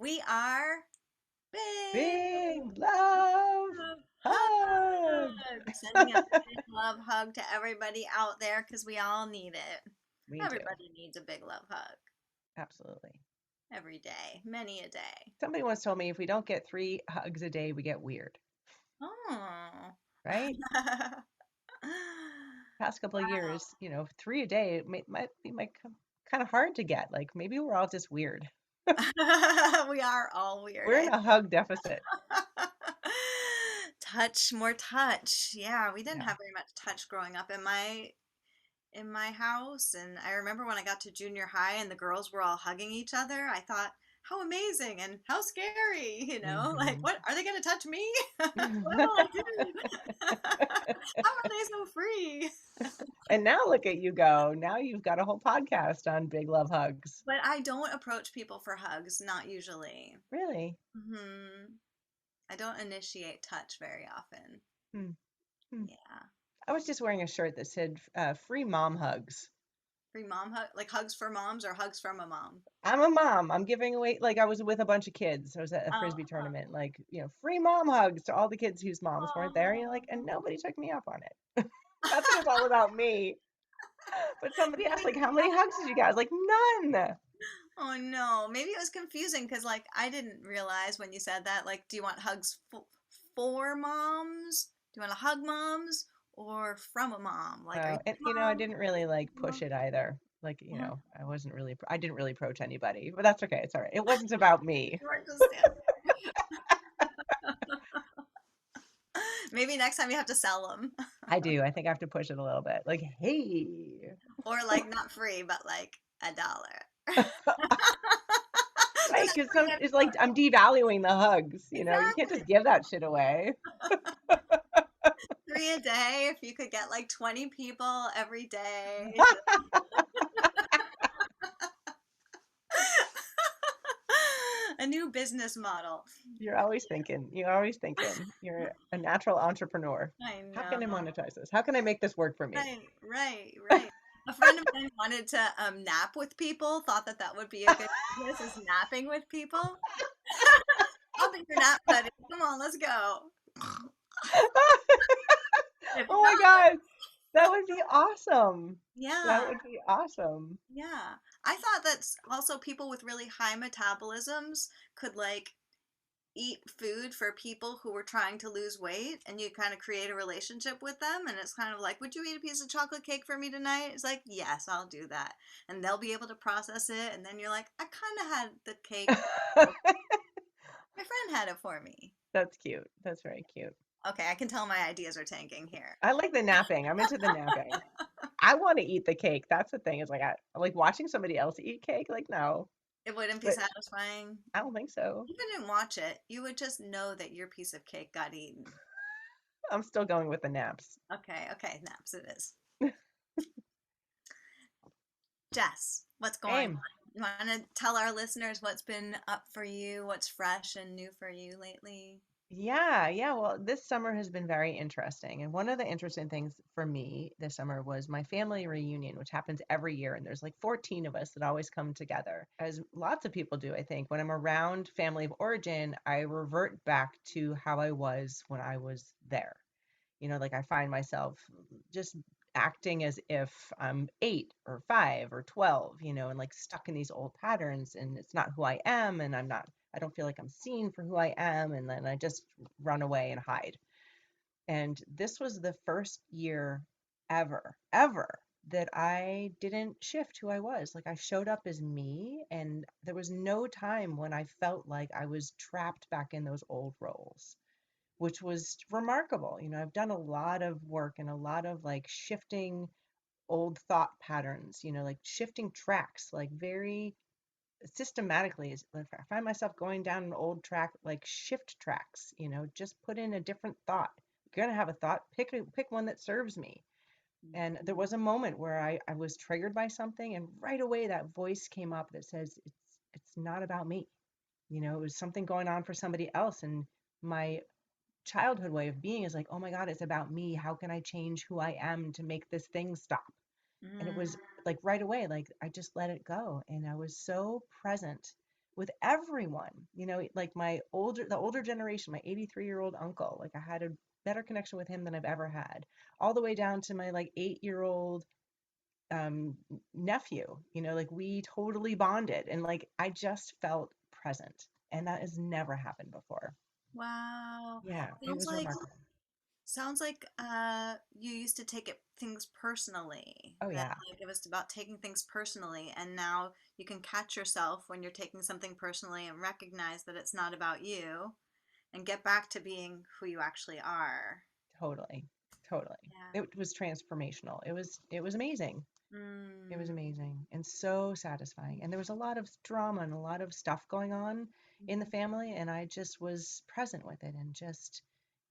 We are big Big love love hug. hug. Sending a big love hug to everybody out there because we all need it. We do. Everybody needs a big love hug Absolutely. every day, many a day. Somebody once told me if we don't get 3 hugs a day, we get weird, Oh. right? Past couple of Wow. years, 3 a day might be kind of hard to get. Like maybe we're all just weird. We are all weird. We're in a hug deficit. Touch, more touch. Yeah, we didn't Yeah. have very much touch growing up in my house. And I remember when I got to junior high and the girls were all hugging each other, I thought, how amazing and how scary, like, Hmm. what are they going to touch me? What will I do? How are they so free? And now look at you go. Now you've got a whole podcast on big love hugs. But I don't approach people for hugs, not usually. Really? I don't initiate touch very often. Hmm. Hmm. Yeah. I was just wearing a shirt that said free mom hugs. Free mom hug, like hugs for moms or hugs from a mom. I'm a mom. I'm giving away, like, I was with a bunch of kids. I was at a frisbee Uh, tournament, like, free mom hugs to all the kids whose moms weren't there. oh. And nobody took me up on it. Not that it's all about me, but somebody asked, Maybe, like, how many hugs did you get? I was like, none. oh no, maybe it was confusing because like I didn't realize when you said that. Like, do you want hugs for moms? Do you want to hug moms or from a mom? Like, are you And, a I mom? didn't really like push Mom? it either. Like, Mhm. I didn't really approach anybody, but that's okay. It's all right. It wasn't about me. You weren't just standing. Maybe next time you have to sell them, I do. I think I have to push it a little bit. Like, hey. or like not free, but like $1. They're Right, not because free it's like I'm devaluing the hugs. You can't just exactly. give that shit away. 3 a day, if you could get like 20 people every day. A new business model. You're always thinking. You're always thinking. You're a natural entrepreneur. I How can I know. monetize this? How can I make this work for me? Right, right, right. A friend of mine wanted to nap with people, thought that that would be a good business, is napping with people. I'll be your nap buddy. Come on, let's go. If Oh my not, God, that would be awesome. That yeah, would be awesome. yeah. I thought that also people with really high metabolisms could like eat food for people who were trying to lose weight and you kind of create a relationship with them and it's kind of like, would you eat a piece of chocolate cake for me tonight? It's like, yes, I'll do that. And they'll be able to process it and then you're like, I kind of had the cake. My friend had it for me. That's cute. That's very cute. Okay, I can tell my ideas are tanking here. I like the napping. I'm into the napping. I want to eat the cake. That's the thing. Is like I like watching somebody else eat cake. Like no, It wouldn't be but satisfying. I don't think so. You wouldn't watch it. You would just know that your piece of cake got eaten. I'm still going with the naps. Okay, okay, naps it is. Jess, what's going Same. on? You want to tell our listeners what's been up for you, what's fresh and new for you lately? Yeah, yeah. Well, this summer has been very interesting. And one of the interesting things for me this summer was my family reunion, which happens every year. And there's like 14 of us that always come together, as lots of people do, I think. When I'm around family of origin, I revert back to how I was when I was there. Like I find myself just acting as if I'm 8 or 5 or 12, and like stuck in these old patterns and it's not who I am. And I don't feel like I'm seen for who I am. And then I just run away and hide. And this was the first year ever that I didn't shift who I was. Like I showed up as me, and there was no time when I felt like I was trapped back in those old roles, which was remarkable. I've done a lot of work and a lot of like shifting old thought patterns, like shifting tracks, like very systematically. If I find myself going down an old track, like shift tracks, just put in a different thought. You're gonna have a thought, pick one that serves me. And there was a moment where I was triggered by something, and right away that voice came up that says it's not about me. It was something going on for somebody else. And my childhood way of being is like, oh my God, it's about me. How can I change who I am to make this thing stop? And it Mm, was like right away, like I just let it go. And I was so present with everyone, like the older generation, my 83-year-old uncle, like I had a better connection with him than I've ever had, all the way down to my like 8-year-old um nephew, like we totally bonded and like I just felt present. And that has never happened before. Wow. Yeah, it Sounds was like remarkable. you used to take things personally. Oh That yeah, like it was about taking things personally, and now you can catch yourself when you're taking something personally and recognize that it's not about you and get back to being who you actually are. totally, totally. Yeah. It was transformational. It was amazing. It was Mm. amazing and so satisfying. And there was a lot of drama and a lot of stuff going on in the Mhm. family. And I just was present with it and just,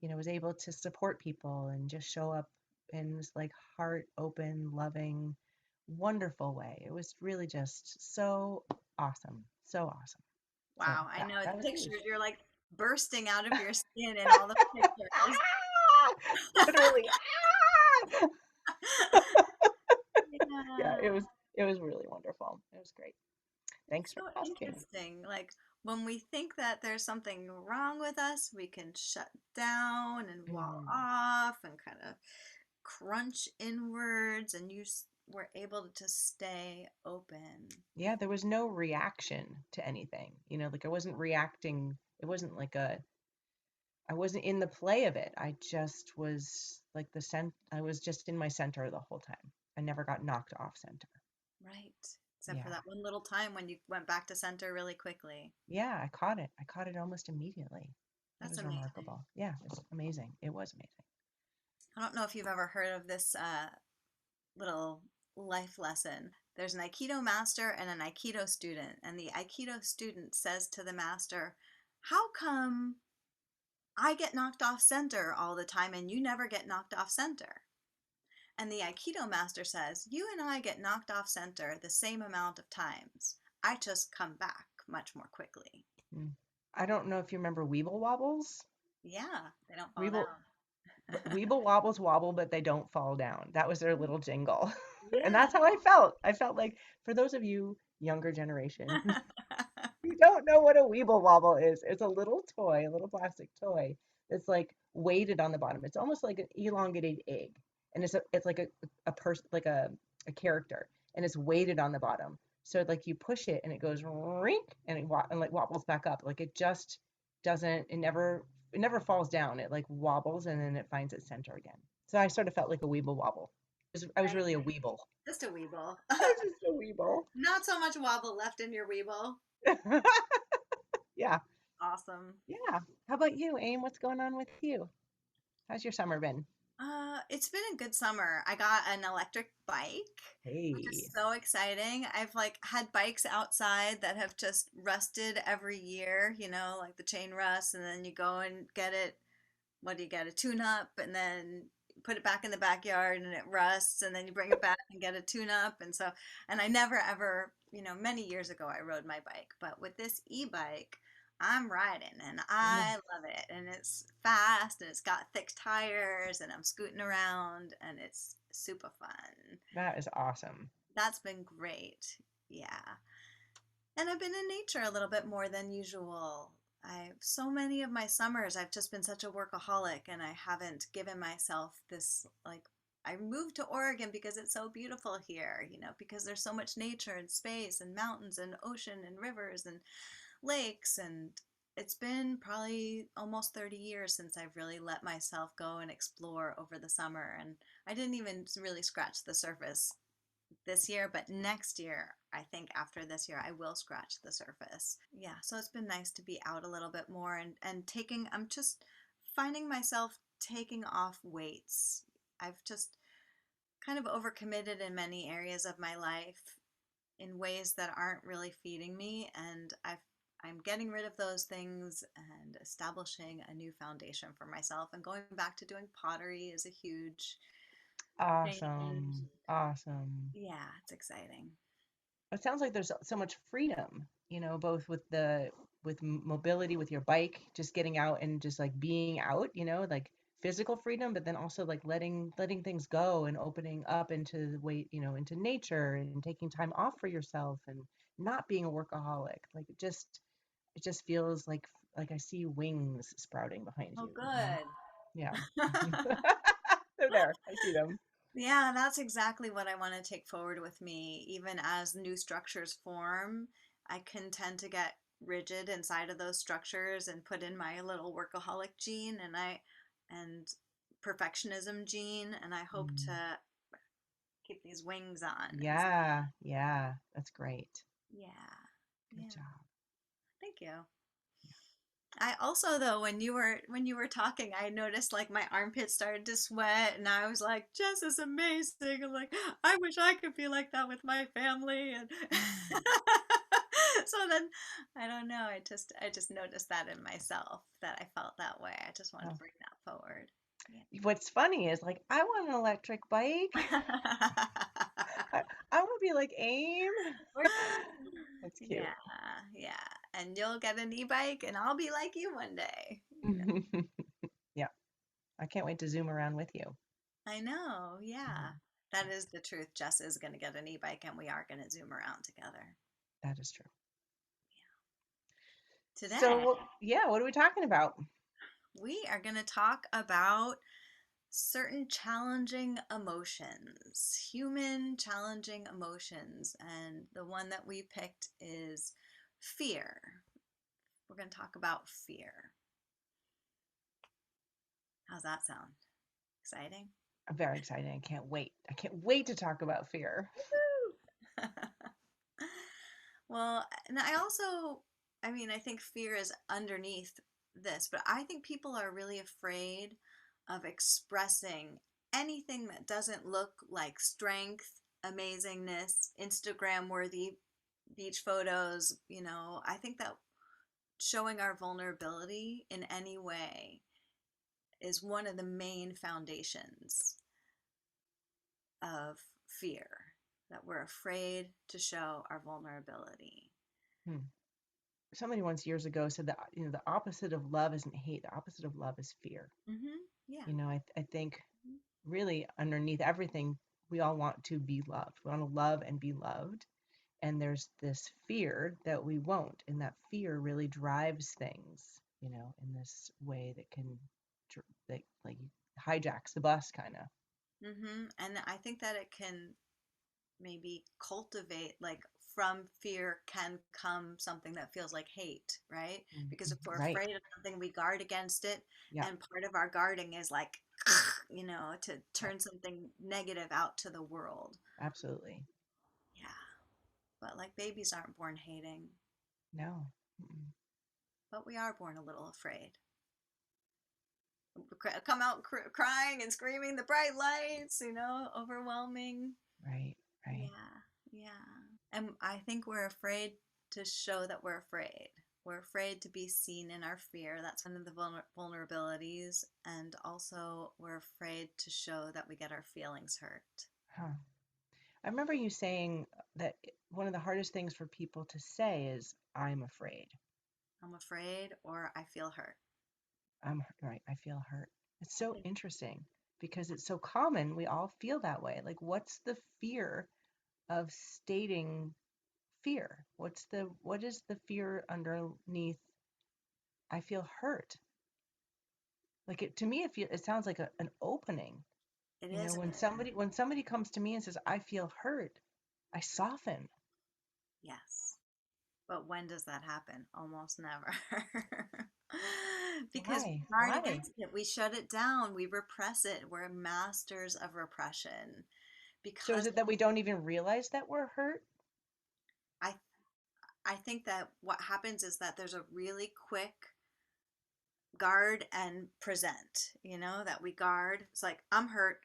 was able to support people and just show up in this like heart open, loving, wonderful way. It was really just so awesome. So awesome. So Wow, I know the that was huge. pictures. You're like bursting out of your skin in all the pictures. Literally. Yeah, Yeah. it was really wonderful. It was great. It's Thanks for so asking. interesting. Like when we think that there's something wrong with us, we can shut down and wall Mm. off and kind of crunch inwards, and were able to stay open. Yeah, there was no reaction to anything. Like I wasn't reacting. It wasn't like I wasn't in the play of it. I just was like I was just in my center the whole time. I never got knocked off center. Right. Except for Yeah. that one little time when you went back to center really quickly. Yeah, I caught it. I caught it almost immediately. It That's was amazing. remarkable. Yeah, it's amazing. It was amazing. I don't know if you've ever heard of this little life lesson. There's an Aikido master and an Aikido student, and the Aikido student says to the master, "How come I get knocked off center all the time and you never get knocked off center?" And the Aikido master says, "You and I get knocked off center the same amount of times. I just come back much more quickly." Mm. I don't know if you remember Weeble Wobbles. Yeah, they don't fall Weeble down. Weeble Wobbles wobble, but they don't fall down. That was their little jingle. And Yeah. that's how I felt. I felt like for those of you younger generation you don't know what a Weeble Wobble is, it's a little toy, a little plastic toy that's like weighted on the bottom. It's almost like an elongated egg, and it's like a person like a character, and it's weighted on the bottom. So like you push it and it goes rink and and like wobbles back up. Like it just doesn't. It never falls down. It like wobbles and then it finds its center again. So I sort of felt like a Weeble Wobble. I was Right. really a Weeble. Just a weeble. I was just a Weeble. Not so much wobble left in your weeble. Yeah. Awesome. Yeah. How about you, Aim? What's going on with you? How's your summer been? It's been a good summer. I got an electric bike, which is Hey. so exciting. I've like had bikes outside that have just rusted every year, like the chain rust, and then you go and get it. What do you get? A tune up, and then put it back in the backyard and it rusts, and then you bring it back and get a tune up. And I never ever, many years ago I rode my bike, but with this e-bike, I'm riding and I Nice. love it. And it's fast and it's got thick tires and I'm scooting around and it's super fun. That is awesome. That's been great. Yeah. And I've been in nature a little bit more than usual. I so many of my summers I've just been such a workaholic and I haven't given myself this like I moved to Oregon because it's so beautiful here, because there's so much nature and space and mountains and ocean and rivers and lakes, and it's been probably almost 30 years since I've really let myself go and explore over the summer, and I didn't even really scratch the surface this year, but next year, I think after this year, I will scratch the surface. Yeah, so it's been nice to be out a little bit more and I'm just finding myself taking off weights. I've just kind of overcommitted in many areas of my life in ways that aren't really feeding me, and I'm getting rid of those things and establishing a new foundation for myself, and going back to doing pottery is a huge change. Awesome. Awesome. Yeah, it's exciting. It sounds like there's so much freedom, both with mobility with your bike, just getting out and just like being out, like physical freedom, but then also like letting things go and opening up into the way, into nature and taking time off for yourself and not being a workaholic. Like it just feels like I see wings sprouting behind Oh, you. good. Yeah. They're there. I see them. Yeah, that's exactly what I want to take forward with me. Even as new structures form, I can tend to get rigid inside of those structures and put in my little workaholic gene and perfectionism gene, and I hope Mm. to keep these wings on. And Yeah, yeah, that's great. yeah, Good yeah. job. Thank you. I also though when you were talking, I noticed like my armpits started to sweat, and I was like, Jess is amazing. I'm like, I wish I could be like that with my family, and Mm. so then I don't know. I just noticed that in myself that I felt that way. I just wanted to Oh. bring that forward. What's funny is like I want an electric bike. Yeah. I, I want to be like AIM. We're- That's cute. yeah, yeah. And you'll get an e-bike, and I'll be like you one day. Yeah, I can't wait to zoom around with you. I know, Mhm. yeah. That is the truth. Jess is going to get an e-bike and we are going to zoom around together. That is true. So, Today, yeah, what are we talking about? we are going to talk about certain challenging emotions, human challenging emotions. And the one that we picked is fear. We're going to talk about fear. How's that sound? Exciting? I'm very excited. I can't wait. I can't wait to talk about fear. Well, and I think fear is underneath this, but I think people are really afraid of expressing anything that doesn't look like strength, amazingness, Instagram worthy beach photos. I think that showing our vulnerability in any way is one of the main foundations of fear, that we're afraid to show our vulnerability. Hmm. Somebody once years ago said that, the opposite of love isn't hate. The opposite of love is fear. Yeah. I think really underneath everything, we all want to be loved. We want to love and be loved. And there's this fear that we won't. And that fear really drives things, in this way that that like hijacks the bus kind of. And I think that it can maybe cultivate, like, from fear can come something that feels like hate, right? Because if we're Right. afraid of something, we guard against it. Yeah. And part of our guarding is like, to Right. turn something negative out to the world. Absolutely. Yeah. But like babies aren't born hating, No. Mm-mm. but we are born a little afraid. Come out crying and screaming, the bright lights, overwhelming. Right. Right. Yeah, yeah. And I think we're afraid to show that we're afraid. We're afraid to be seen in our fear. That's one of the vulnerabilities. And also, we're afraid to show that we get our feelings hurt. Huh. I remember you saying that one of the hardest things for people to say is, I'm afraid. I'm afraid or I feel hurt. Right. I feel hurt. It's so interesting because it's so common. We all feel that way. Like, what's the fear of stating fear? What is the fear underneath? I feel hurt. Like to me, it sounds like an opening. It is an When opening. somebody comes to me and says, I feel hurt, I soften. Yes. But when does that happen? Almost never. Because we Why? guard Why? against it. We shut it down. We repress it. We're masters of repression. So is Because it that we don't even realize that we're hurt? I I think that what happens is that there's a really quick guard and present, that we guard. It's like, I'm hurt.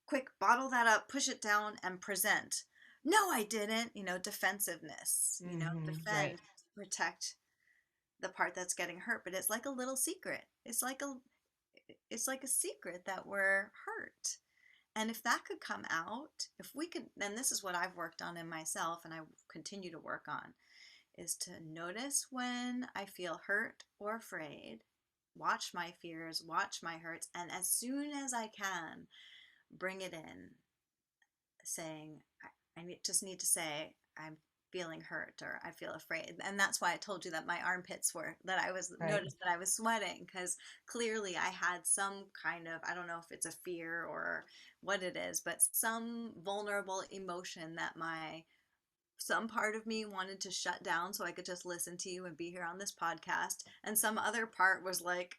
Quick, bottle that up, push it down, and present. No, I didn't. Defensiveness, Right. defend, protect the part that's getting hurt. But it's like a little secret. It's like a secret that we're hurt. And if that could come out, if we could, then this is what I've worked on in myself and I continue to work on, is to notice when I feel hurt or afraid watch my fears, watch my hurts, and as soon as I can, bring it in, saying, just need to say, I'm feeling hurt or I feel afraid. And that's why I told you that my armpits were, that I was Right. noticed that I was sweating because clearly I had some kind of, I don't know if it's a fear or what it is, but some vulnerable emotion that some part of me wanted to shut down so I could just listen to you and be here on this podcast. And some other part was like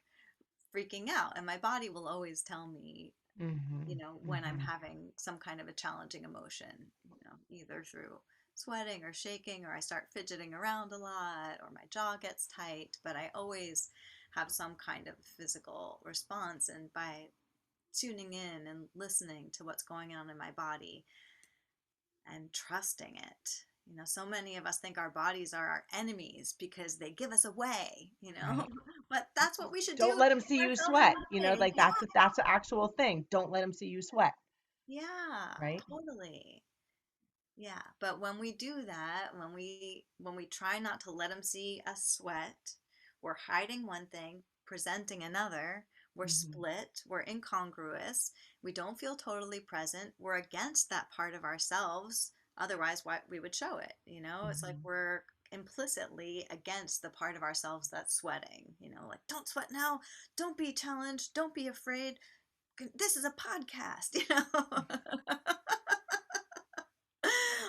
freaking out. And my body will always tell me, Mm-hmm. when I'm Mm-hmm. having some kind of a challenging emotion, either through sweating or shaking, or I start fidgeting around a lot, or my jaw gets tight. But I always have some kind of physical response. And by tuning in and listening to what's going on in my body and trusting it, so many of us think our bodies are our enemies because they give us away, Right. but that's what we should do Don't with let them see you ourselves in sweat. the You know, way. like that's an actual thing. Don't let them see you sweat. Yeah, Right. totally. Yeah, but when we do that, when we try not to let them see us sweat, we're hiding one thing, presenting another. We're Mm-hmm. split, we're incongruous. We don't feel totally present. We're against that part of ourselves. Otherwise, why we would show it, It's like Mm-hmm. we're implicitly against the part of ourselves that's sweating, like don't sweat now, don't be challenged, don't be afraid. This is a podcast,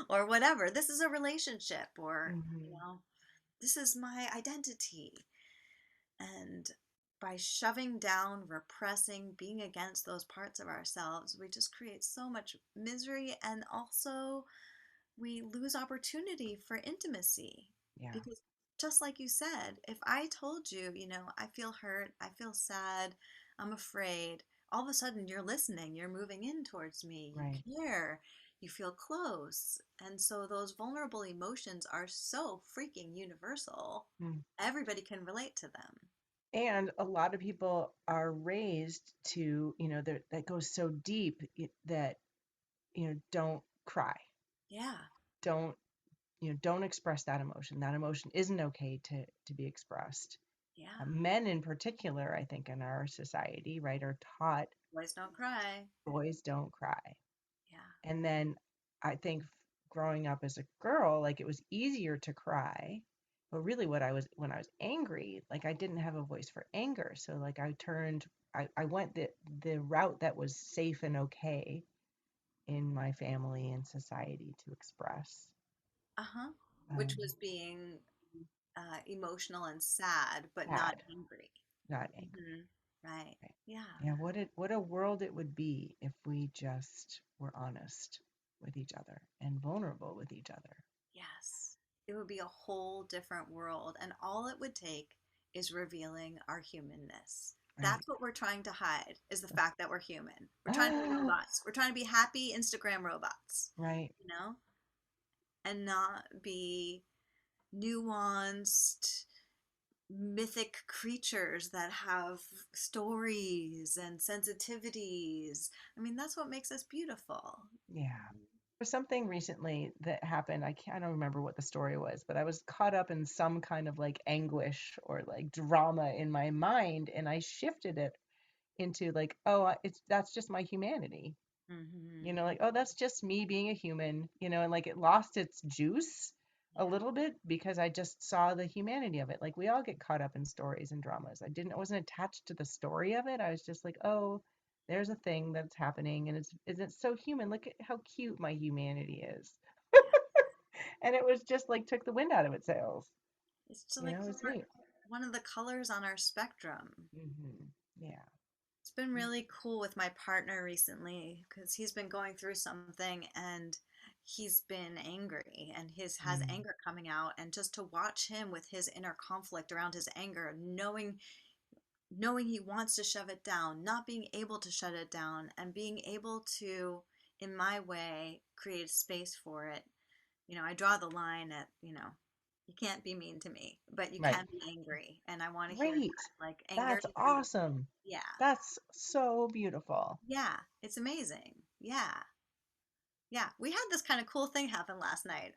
or whatever. This is a relationship, or, you Mm-hmm. know, this is my identity. And by shoving down, repressing, being against those parts of ourselves, we just create so much misery. And also, we lose opportunity for intimacy. Yeah. Because just like you said, if I told you, I feel hurt, I feel sad, I'm afraid, all of a sudden you're listening, you're moving in towards me, Right. you care, you feel close. And so those vulnerable emotions are so freaking universal. Mm. Everybody can relate to them. And a lot of people are raised to, that goes so deep that, don't cry. Yeah, Don't, don't express that emotion. That emotion isn't okay to be expressed. yeah. Men in particular, I think in our society, right, are taught Boys don't cry. boys don't cry. Yeah, And then I think growing up as a girl, like it was easier to cry. But really when I was angry, like I didn't have a voice for anger. So like I went the route that was safe and okay in my family and society to express. uh-huh. Which Um, was being emotional and sad, but not Sad, angry. not angry. Hmm. Right. Right. Yeah. Yeah, what a world it would be if we just were honest with each other and vulnerable with each other. Yes. It would be a whole different world. And all it would take is revealing our humanness. Right. That's what we're trying to hide, is the fact that we're human. We're trying to be Ah, robots. We're trying to be happy Instagram robots, right. you know, and not be nuanced, mythic creatures that have stories and sensitivities. I mean, that's what makes us beautiful. Yeah. There's something recently that happened. I don't remember what the story was, but I was caught up in some kind of like anguish or like drama in my mind, and I shifted it into like, oh, it's that's just my humanity. Hmm. Like, oh, that's just me being a human, and like it lost its juice a Yeah. little bit because I just saw the humanity of it. Like we all get caught up in stories and dramas. I wasn't attached to the story of it. I was just like, oh, there's a thing that's happening and it's so human. Look at how cute my humanity is. Yeah. And it was just like took the wind out of its sails. It's just like It's neat. one of the colors on our spectrum. Yeah. It's been really cool with my partner recently because he's been going through something and he's been angry and his has Mm. anger coming out, and just to watch him with his inner conflict around his anger, knowing he wants to shove it down, not being able to shut it down, and being able to, in my way, create a space for it. I draw the line at, you can't be mean to me, but you Right. can be angry. And I want to hear Great. that. Like, anger That's is beautiful. awesome. Yeah. That's so beautiful. Yeah. It's amazing. Yeah. Yeah, we had this kind of cool thing happen last night.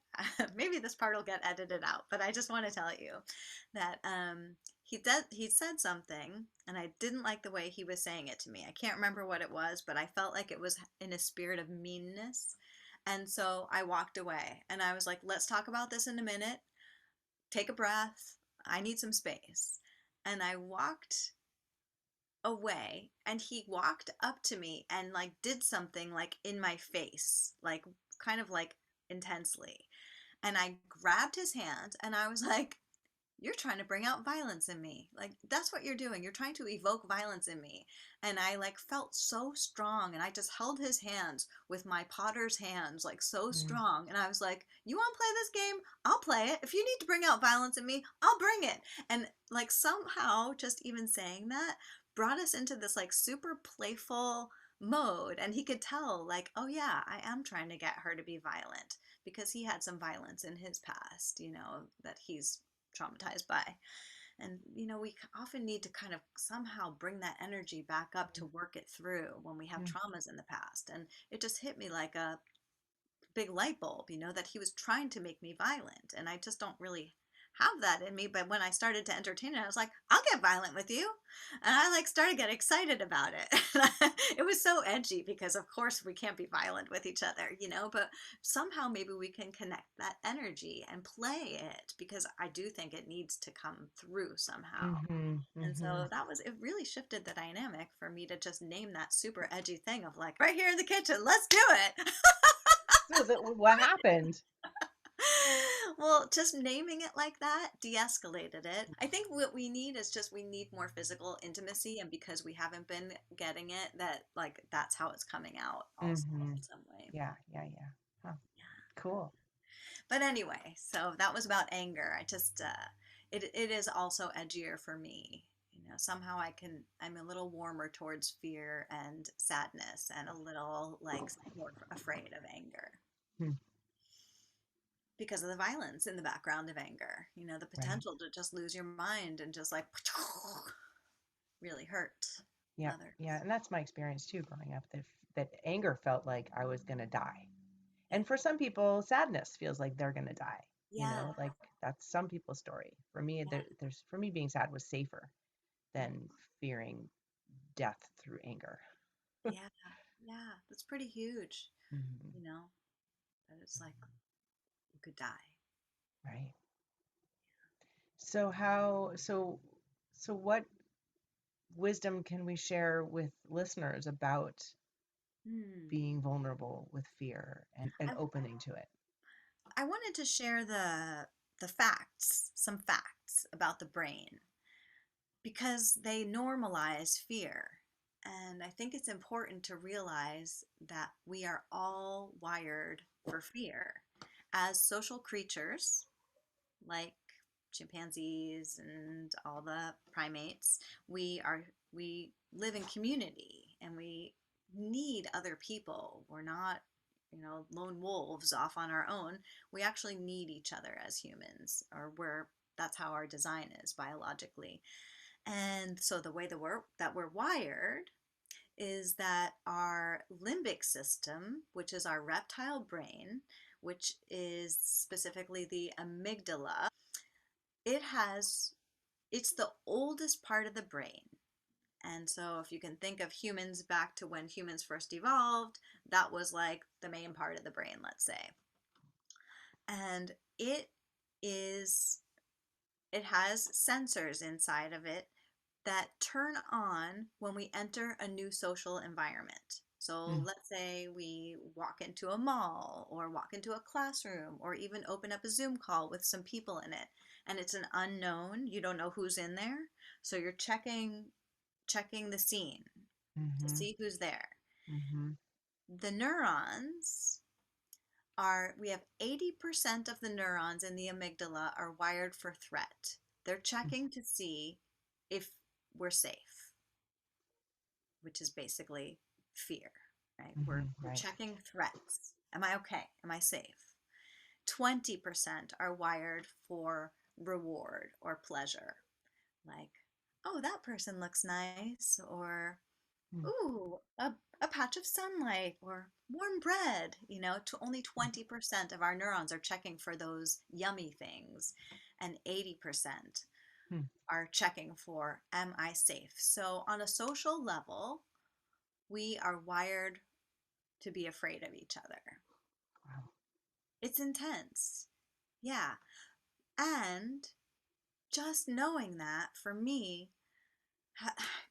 Maybe this part will get edited out, but I just want to tell you that he said something, and I didn't like the way he was saying it to me. I can't remember what it was, but I felt like it was in a spirit of meanness. And so I walked away, and I was like, "Let's talk about this in a minute. Take a breath. I need some space." And I walked away, and he walked up to me and like did something like in my face, like kind of like intensely, and I grabbed his hand and I was like, "You're trying to bring out violence in me. Like, that's what you're doing. You're trying to evoke violence in me." And I like felt so strong, and I just held his hands with my potter's hands, like so Mm, strong. And I was like, "You want to play this game? I'll play it. If you need to bring out violence in me, I'll bring it." And like somehow just even saying that brought us into this like super playful mode. And he could tell, like, oh yeah, I am trying to get her to be violent because he had some violence in his past, that he's traumatized by. And, we often need to kind of somehow bring that energy back up to work it through when we have mm, traumas in the past. And it just hit me like a big light bulb, that he was trying to make me violent. And I just don't really have that in me. But when I started to entertain it, I was like, "I'll get violent with you." And I like started getting excited about it. It was so edgy because of course we can't be violent with each other, but somehow maybe we can connect that energy and play it, because I do think it needs to come through somehow. mm-hmm, And mm-hmm. so it really shifted the dynamic for me to just name that super edgy thing of like, right here in the kitchen, let's do it. So what happened? Well, just naming it like that de-escalated it. I think what we need is just we need more physical intimacy, and because we haven't been getting it, that like that's how it's coming out also Mm-hmm. in some way. Yeah, yeah, yeah. Huh. Cool. But anyway, so that was about anger. I just it is also edgier for me. Somehow I'm a little warmer towards fear and sadness, and a little like more afraid of anger Hmm. because of the violence in the background of anger. The Right. potential to just lose your mind and just like really hurt Yeah, yeah. others. And that's my experience too, growing up, that anger felt like I was gonna die. Yeah. And for some people, sadness feels like they're gonna die. Yeah. Like that's some people's story. For me, for me, being sad was safer than fearing death through anger. Yeah. Yeah. That's pretty huge, Hmm. you know, that it's like you could die. Right. So how so what wisdom can we share with listeners about Hmm. being vulnerable with fear and I, opening to it? I wanted to share the facts, some facts about the brain, because they normalize fear. And I think it's important to realize that we are all wired for fear. As social creatures, like chimpanzees and all the primates, we live in community, and we need other people. We're not, lone wolves off on our own. We actually need each other as humans, or that's how our design is biologically. And so the way that we're wired is that our limbic system, which is our reptile brain, which is specifically the amygdala, it has it's the oldest part of the brain. And so if you can think of humans back to when humans first evolved, that was like the main part of the brain, let's say. And is it has sensors inside of it that turn on when we enter a new social environment. So Mm, let's say we walk into a mall, or walk into a classroom, or even open up a Zoom call with some people in it, and it's an unknown, you don't know who's in there. So you're checking the scene to mm-hmm, see who's there. mm-hmm, The neurons we have 80% of the neurons in the amygdala are wired for threat. They're checking to see if we're safe, which is basically fear, right? We're, mm-hmm, we're right. checking threats. Am I okay? Am I safe? 20% are wired for reward or pleasure. Like, oh, that person looks nice, or Mm. ooh, a patch of sunlight or warm bread. Only 20% of our neurons are checking for those yummy things, and 80% Mm. are checking for, am I safe? So, on a social level, we are wired to be afraid of each other. Wow. It's intense. Yeah. And just knowing that for me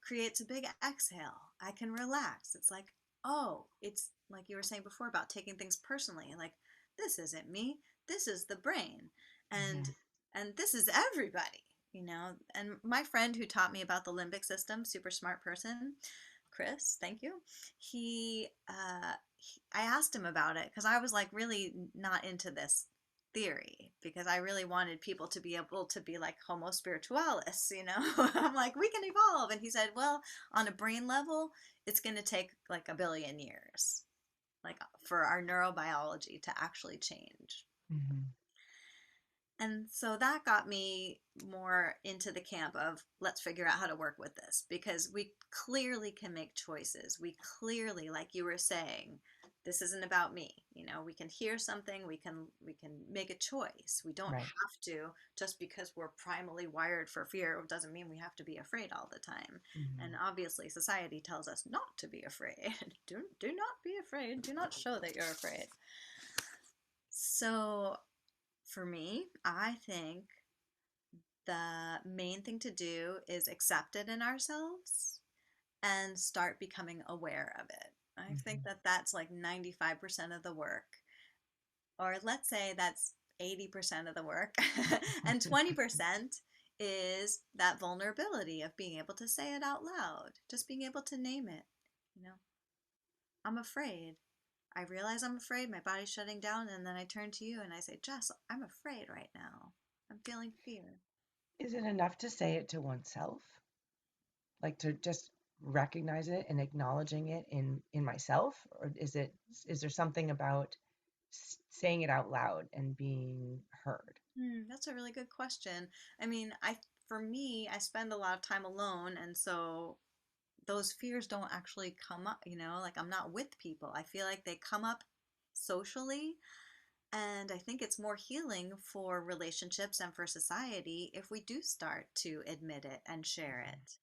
creates a big exhale. I can relax. It's like, oh, it's like you were saying before about taking things personally. Like, this isn't me. This is the brain. And Hmm. and this is everybody. And my friend who taught me about the limbic system, super smart person, Chris, thank you. I asked him about it because I was like really not into this theory because I really wanted people to be able to be like Homo spiritualis. I'm like, we can evolve. And he said, well, on a brain level, it's going to take like a billion years, like for our neurobiology to actually change. Hmm. And so that got me more into the camp of let's figure out how to work with this because we clearly can make choices. We clearly, like you were saying, this isn't about me. We can hear something, we can make a choice. We don't Right. have to just because we're primally wired for fear. It doesn't mean we have to be afraid all the time. And Hmm. obviously society tells us not to be afraid. Do not be afraid. Do not show that you're afraid. So for me, I think the main thing to do is accept it in ourselves and start becoming aware of it. I think Hmm. that that's like 95% of the work, or let's say that's 80% of the work, and 20% is that vulnerability of being able to say it out loud, just being able to name it. You know, I'm afraid. I realize I'm afraid, my body's shutting down, and then I turn to you and I say, Jess, I'm afraid right now. I'm feeling fear. Is it enough to say it to oneself? Like to just recognize it and acknowledging it in myself? Or is there something about saying it out loud and being heard? That's a really good question. I mean, for me, I spend a lot of time alone, and so those fears don't actually come up, like I'm not with people. I feel like they come up socially, and I think it's more healing for relationships and for society if we do start to admit it and share it.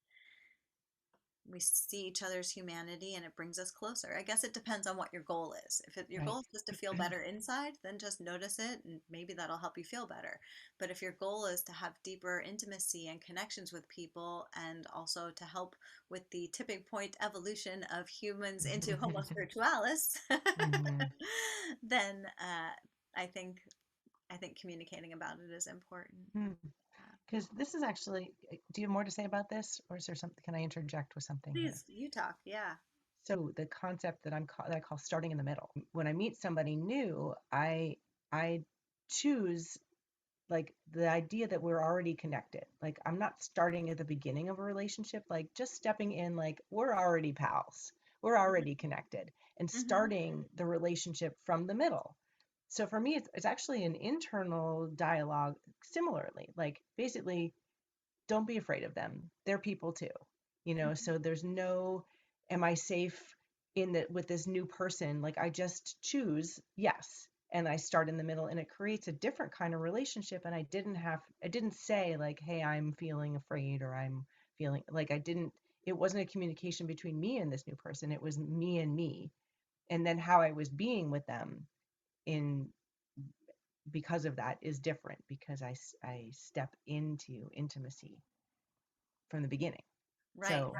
We see each other's humanity and it brings us closer. I guess it depends on what your goal is. If your Right. goal is just to feel better inside, then just notice it and maybe that'll help you feel better. But if your goal is to have deeper intimacy and connections with people and also to help with the tipping point evolution of humans into Homo spiritualis, Hmm. then I think communicating about it is important. Because this is actually, do you have more to say about this, or is there something? Can I interject with something here? Please, you talk. Yeah. So the concept that I call starting in the middle. When I meet somebody new, I choose like the idea that we're already connected. Like I'm not starting at the beginning of a relationship, like just stepping in, like we're already pals, we're already connected, and Hmm. starting the relationship from the middle. So for me, it's actually an internal dialogue similarly. Like basically, don't be afraid of them. They're people too. So there's no, am I safe in that with this new person? Like I just choose yes. And I start in the middle and it creates a different kind of relationship. And I didn't say like, hey, I'm feeling afraid or I'm feeling like it wasn't a communication between me and this new person. It was me and me. And then how I was being with them in because of that is different because I step into intimacy from the beginning. Right. So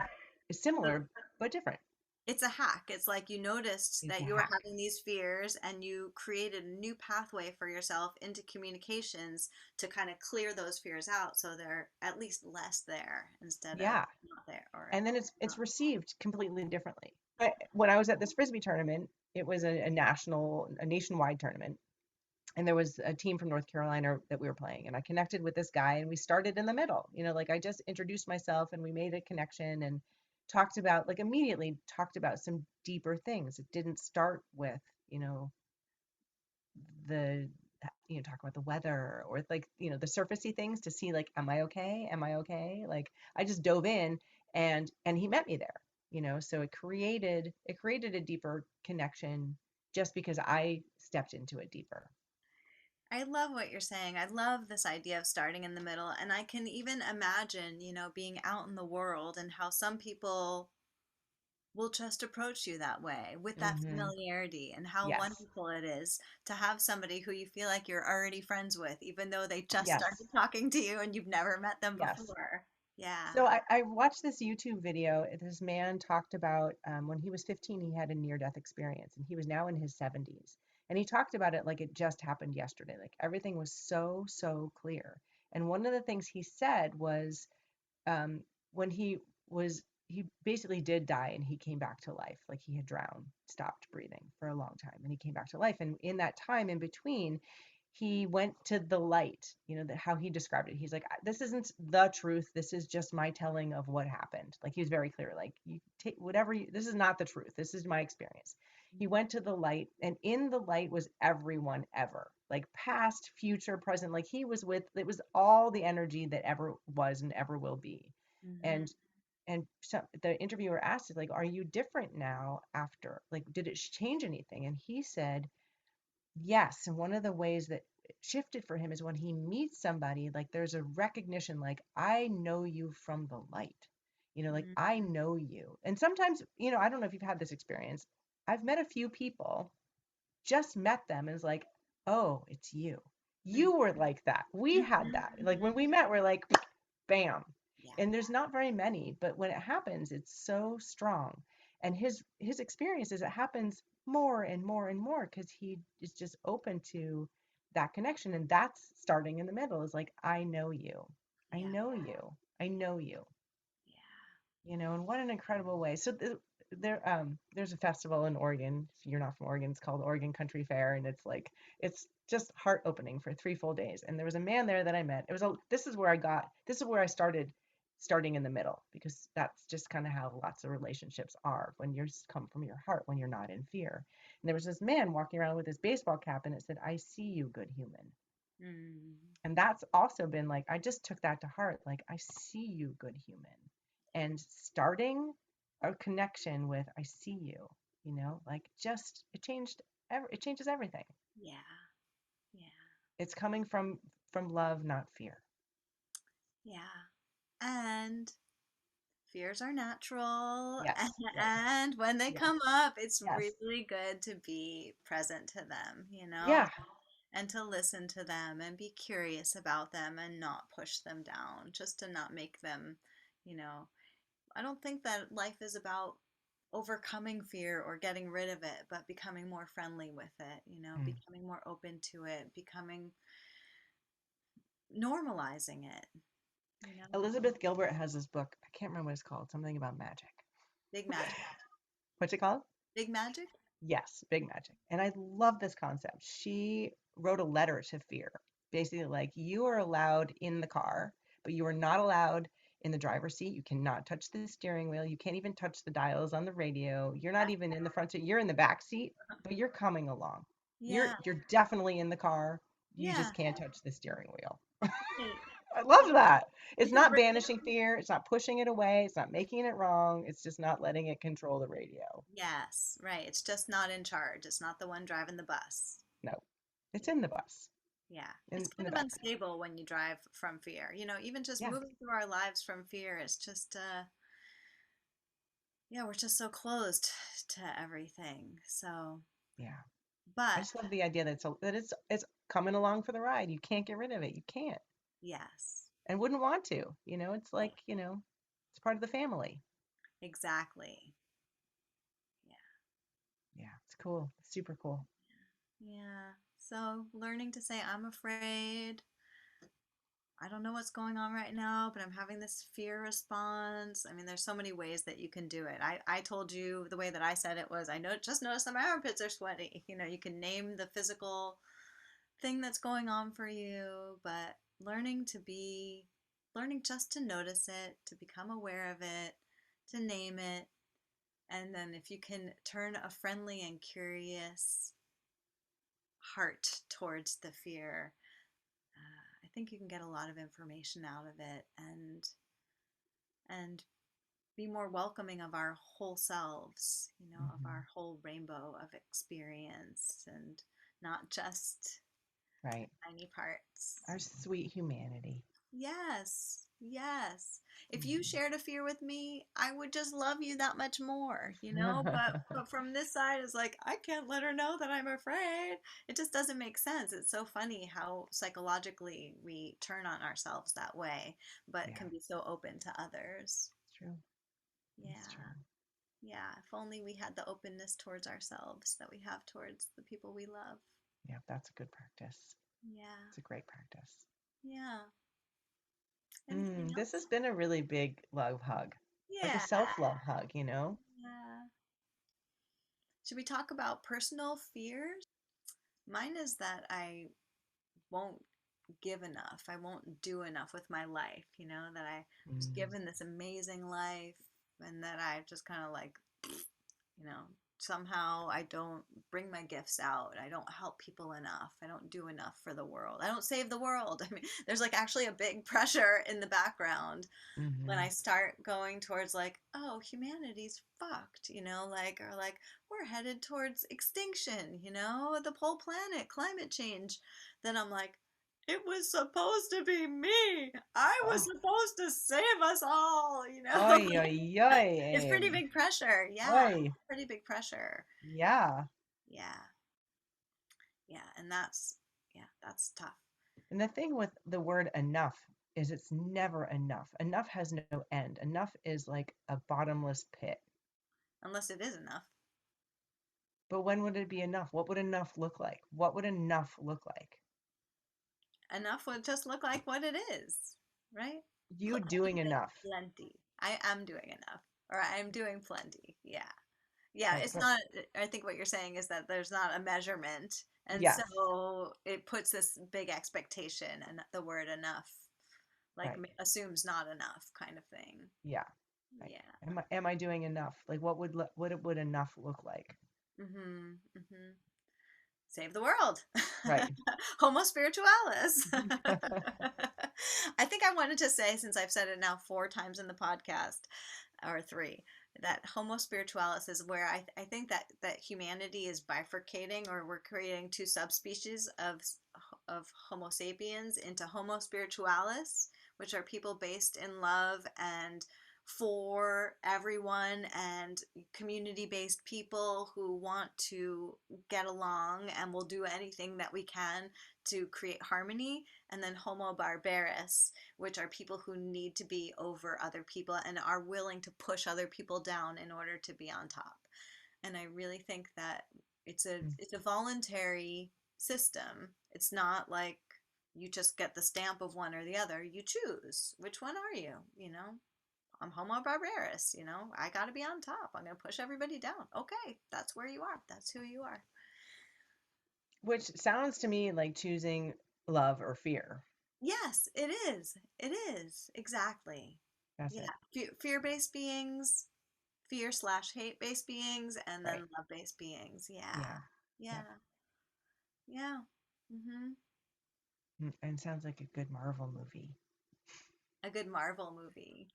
it's So similar but different. it's a hack. It's like you noticed It's that a you were hack. having these fears and you created a new pathway for yourself into communications to kind of clear those fears out so they're at least less there instead of Yeah. not there or And then it's not. received completely differently. When I was at this frisbee tournament, it was a nationwide tournament, and there was a team from North Carolina that we were playing, and I connected with this guy, and we started in the middle. Like I just introduced myself, and we made a connection, and talked about like immediately talked about some deeper things. It didn't start with you know the talk about the weather or like the surfacey things to see like am I okay, like I just dove in, and he met me there. So it created a deeper connection just because I stepped into it deeper. I love what you're saying. I love this idea of starting in the middle. And I can even imagine, being out in the world and how some people will just approach you that way with that Hmm. familiarity, and how Yes. wonderful it is to have somebody who you feel like you're already friends with, even though they just Yes. started talking to you and you've never met them Yes. before. Yeah. So I watched this YouTube video. This man talked about when he was 15, he had a near-death experience, and he was now in his 70s. And he talked about it like it just happened yesterday. Like everything was so, so clear. And one of the things he said was um, when he basically did die and he came back to life. Like he had drowned, stopped breathing for a long time, and he came back to life. And in that time in between, he went to the light, how he described it. He's like, this isn't the truth. This is just my telling of what happened. Like he was very clear, like, you take whatever this is not the truth. This is my experience. He went to the light, and in the light was everyone ever, like past, future, present. Like he was with, it was all the energy that ever was and ever will be. Mm-hmm. And so the interviewer asked, like, are you different now after? Like, did it change anything? And he said, yes. And one of the ways that it shifted for him is when he meets somebody, like there's a recognition, like, I know you from the light, like I know you. And sometimes, I don't know if you've had this experience. I've met a few people, just met them, and it's like, oh, it's you. Mm-hmm. You were like that. We had that. Like when Mm-hmm. we met, we're like, bam. Yeah. And there's not very many, but when it happens, it's so strong. And his experience is it happens more and more and more because he is just open to that connection. And that's starting in the middle, is like, I know you. I Yeah. know you. I know you. Yeah. And what an incredible way. So there's a festival in Oregon. If you're not from Oregon, it's called Oregon Country Fair, and it's just heart opening for 3 full days. And there was a man there that I met. This is where I starting in the middle, because that's just kind of how lots of relationships are when you're come from your heart, when you're not in fear. And there was this man walking around with his baseball cap, and it said, I see you, good human. Mm. And that's also been like, I just took that to heart. Like, I see you, good human. And starting a connection with, I see you, like, just, it changes everything. Yeah. Yeah. It's coming from love, not fear. Yeah. And fears are natural. Yes, yes, And when they yes, come up, it's yes. really good to be present to them, Yeah. and to listen to them and be curious about them and not push them down, just to not make them, you know. I don't think that life is about overcoming fear or getting rid of it, but becoming more friendly with it, Mm. becoming more open to it, becoming normalizing it. Elizabeth Gilbert has this book. I can't remember what it's called. Something about magic. Big magic. What's it called? Big magic? Yes, big magic. And I love this concept. She wrote a letter to fear, basically like, you are allowed in the car, but you are not allowed in the driver's seat. You cannot touch the steering wheel. You can't even touch the dials on the radio. You're not even in the front seat. You're in the back seat, but you're coming along. You're Yeah. you're definitely in the car. You Yeah. just can't touch the steering wheel. Right. I love that. It's Because not banishing fear. It's not pushing it away. It's not making it wrong. It's just not letting it control the radio. yes, right. It's just not in charge. It's not the one driving the bus. No, it's in the bus, Yeah. It's in kind the of back. unstable when you drive from fear. Even just Yeah, moving through our lives from fear is just yeah, we're just so closed to everything. So, yeah. I but just love the idea that it's coming along for the ride. You can't get rid of it. You can't, yes. and wouldn't want to. It's like, Right. it's part of the family. Exactly. Yeah. Yeah, it's cool. Super cool. Yeah. So, learning to say I'm afraid. I don't know what's going on right now, but I'm having this fear response. I mean, there's so many ways that you can do it. I told you the way that I said it was, I know, just notice that my armpits are sweaty. You can name the physical thing that's going on for you, but learning just to notice it, to become aware of it, to name it. And then if you can turn a friendly and curious heart towards the fear, I think you can get a lot of information out of it, and be more welcoming of our whole selves, of Hmm. our whole rainbow of experience and not just Right. tiny parts. Our sweet humanity. Yes, yes. If you Mhm. shared a fear with me, I would just love you that much more. But from this side, it's like I can't let her know that I'm afraid. It just doesn't make sense. It's so funny how psychologically we turn on ourselves that way, but Yeah, can be so open to others. it's true. It's true. Yeah. Yeah, if only we had the openness towards ourselves that we have towards the people we love. Yeah, that's a good practice. Yeah, It's a great practice. yeah. Anything This has else? been a really big love hug, like a Yeah, self-love hug, you know? yeah. Should we talk about personal fears? Mine is that I won't give enough. I won't do enough with my life, that I was Mm, given this amazing life and that I just kind of like you know, somehow I don't bring my gifts out. I don't help people enough. I don't do enough for the world. I don't save the world. I mean, there's like actually a big pressure in the background when mm-hmm. I start going towards like, oh, humanity's fucked, or like we're headed towards extinction, the whole planet, climate change. Then I'm like, it was supposed to be me. I was Oh, supposed to save us all. oi, oi, oi, It's pretty big pressure. Yeah, oi. pretty big pressure. Yeah. Yeah, yeah, that's tough. And the thing with the word enough is it's never enough. Enough has no end. Enough is like a bottomless pit. Unless it is enough. But when would it be enough? What would enough look like? What would enough look like? Enough would just look like what it is, right? You doing enough, Plenty. I am doing enough, or I'm doing plenty. Yeah, yeah. right? It's But not. I think what you're saying is that there's not a measurement, and yes, so it puts this big expectation, and the word enough, like right. assumes not enough, kind of thing. Yeah, right. Yeah. Am I doing enough? Like what would enough look like? Mhm. Mhm. Save the world. Right. Homo spiritualis. I think I wanted to say, since I've said it now 4 times in the podcast, or 3, that Homo spiritualis is where I think that humanity is bifurcating, or we're creating 2 subspecies of Homo sapiens into Homo spiritualis, which are people based in love and for everyone and community based people who want to get along and will do anything that we can to create harmony. And then Homo barbaris, which are people who need to be over other people and are willing to push other people down in order to be on top. And I really think that Mm. it's a voluntary system. It's not like you just get the stamp of one or the other. You choose which one are you. I'm Homo barbaris. I got to be on top. I'm going to push everybody down. Okay, that's where you are. That's who you are. Which sounds to me like choosing love or fear. Yes, it is. It is. Exactly. That's Yeah. it. Fear-based beings, fear/hate-based beings, and Right. then love-based beings. Yeah. Yeah. Yeah. Yep. Yeah. And sounds like a good Marvel movie, A good Marvel movie.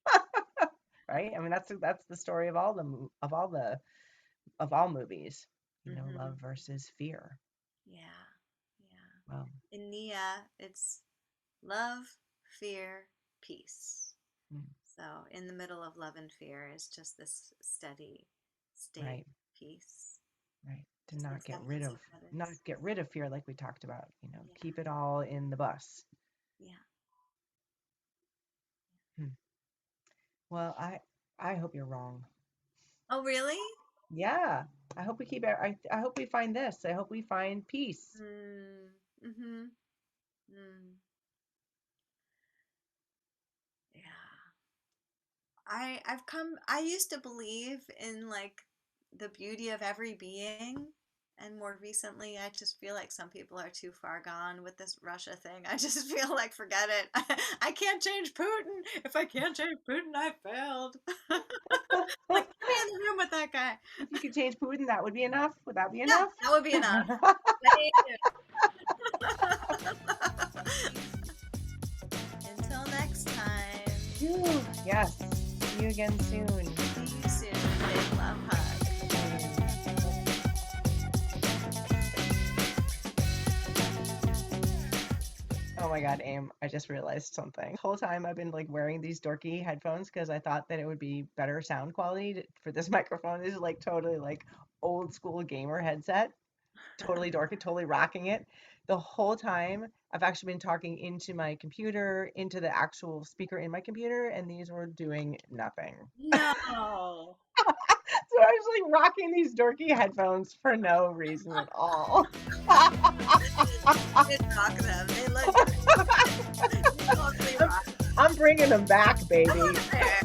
right? I mean, that's the story of all of all movies. Mm-hmm. Love versus fear. Yeah. Yeah. Well, In Nia, it's love, fear, peace. mm, So, in the middle of love and fear is just this steady state right, of peace. right. To Just acceptance of what not is. get rid of fear like we talked about. Yeah, Keep it all in the bus. yeah. Hmm. Well, I hope you're wrong. Oh, really? Yeah. I hope we keep it. I hope we find this. I hope we find peace. Mm, mm-hmm. Mm, yeah. I used to believe in like the beauty of every being. And more recently, I just feel like some people are too far gone with this Russia thing. I just feel like, forget it. I can't change Putin. If I can't change Putin, I failed. Like, put me in the room with that guy. If you could change Putin, that would be enough. Would that be Yeah, enough? that would be enough. Thank you. Until next time. Phew, yes. See you again soon. See you soon. Big love hug. Oh my God, Aim, I just realized something. The whole time I've been like wearing these dorky headphones because I thought that it would be better sound quality for this microphone. This is like totally like old school gamer headset. Totally dorky, totally rocking it. The whole time I've actually been talking into my computer, into the actual speaker in my computer, and these were doing nothing. No. So I was like rocking these dorky headphones for no reason at all. You did rock them. They look. You totally I'm, rock them. I'm bringing them back, I'm baby. over there.